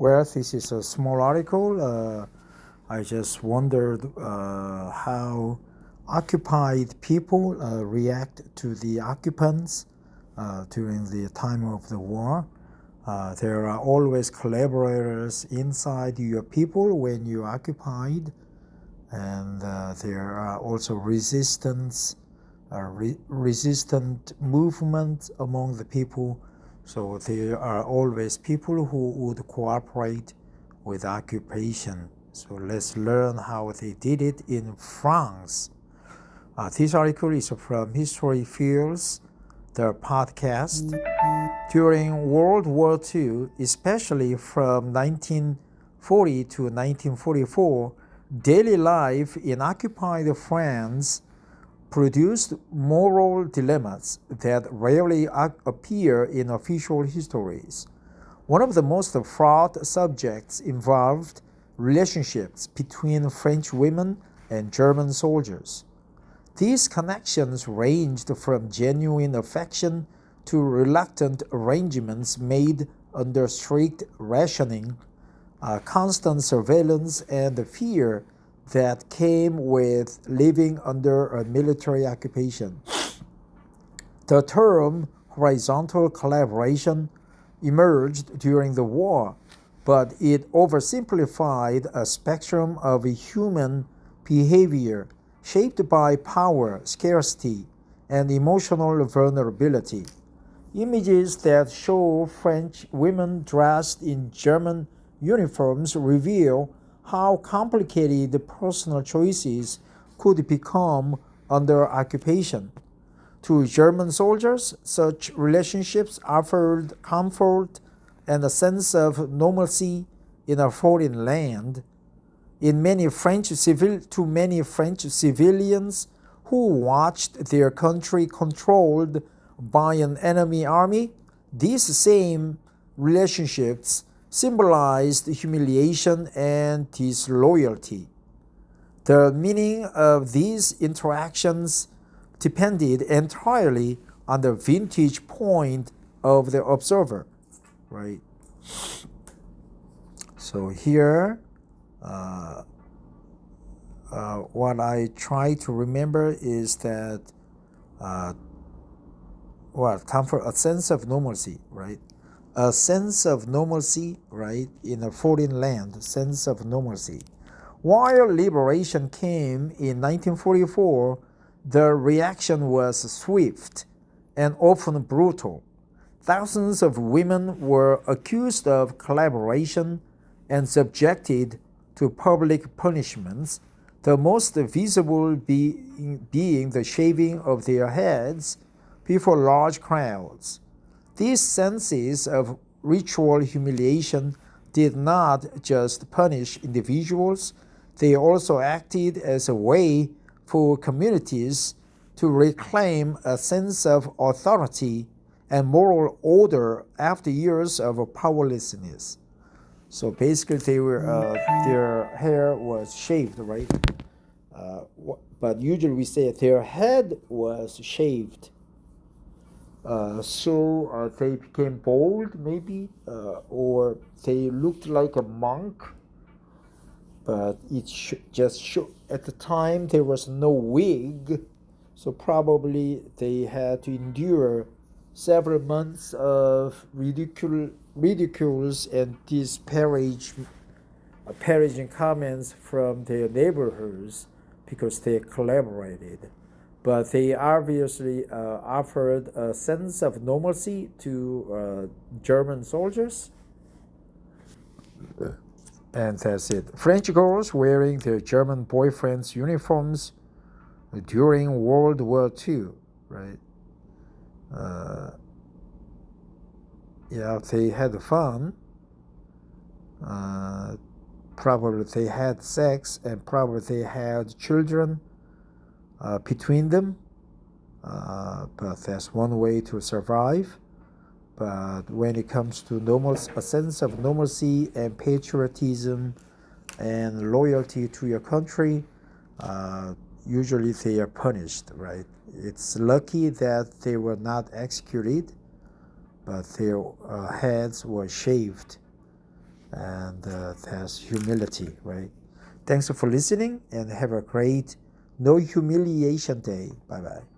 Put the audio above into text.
Well, this is a small article. I just wondered how occupied people react to the occupants during the time of the war. There are always collaborators inside your people when you're occupied, and there are also resistant movements among the people. So there are always people who would cooperate with occupation. So let's learn how they did it in France. This article is from History Feels, the podcast. During World War II, especially from 1940 to 1944, daily life in occupied France produced moral dilemmas that rarely appear in official histories. One of the most fraught subjects involved relationships between French women and German soldiers. These connections ranged from genuine affection to reluctant arrangements made under strict rationing, constant surveillance, and the fear that came with living under a military occupation. The term horizontal collaboration emerged during the war, but it oversimplified a spectrum of human behavior shaped by power, scarcity, and emotional vulnerability. Images that show French women dressed in German uniforms reveal how complicated personal choices could become under occupation. To German soldiers, such relationships offered comfort and a sense of normalcy in a foreign land. To many French civilians who watched their country controlled by an enemy army, these same relationships symbolized humiliation and disloyalty. The meaning of these interactions depended entirely on the vantage point of the observer, right? So here, what I try to remember is that, comfort, a sense of normalcy, right? A sense of normalcy, right, in a foreign land, sense of normalcy. While liberation came in 1944, the reaction was swift and often brutal. Thousands of women were accused of collaboration and subjected to public punishments, the most visible being the shaving of their heads before large crowds. These senses of ritual humiliation did not just punish individuals, they also acted as a way for communities to reclaim a sense of authority and moral order after years of powerlessness. So basically, their hair was shaved, right? But usually we say their head was shaved. So they became bald, maybe, or they looked like a monk. But it just showed at the time there was no wig, so probably they had to endure several months of ridicules and disparaging comments from their neighborhoods because they collaborated. But they obviously offered a sense of normalcy to German soldiers. And that's it. French girls wearing their German boyfriends' uniforms during World War II, right? They had fun. Probably they had sex, and probably they had children between them. But that's one way to survive. But when it comes to a sense of normalcy and patriotism and loyalty to your country, usually they are punished, right? It's lucky that they were not executed, but their heads were shaved. and there's humility, right? Thanks for listening and have a great no humiliation day. Bye bye.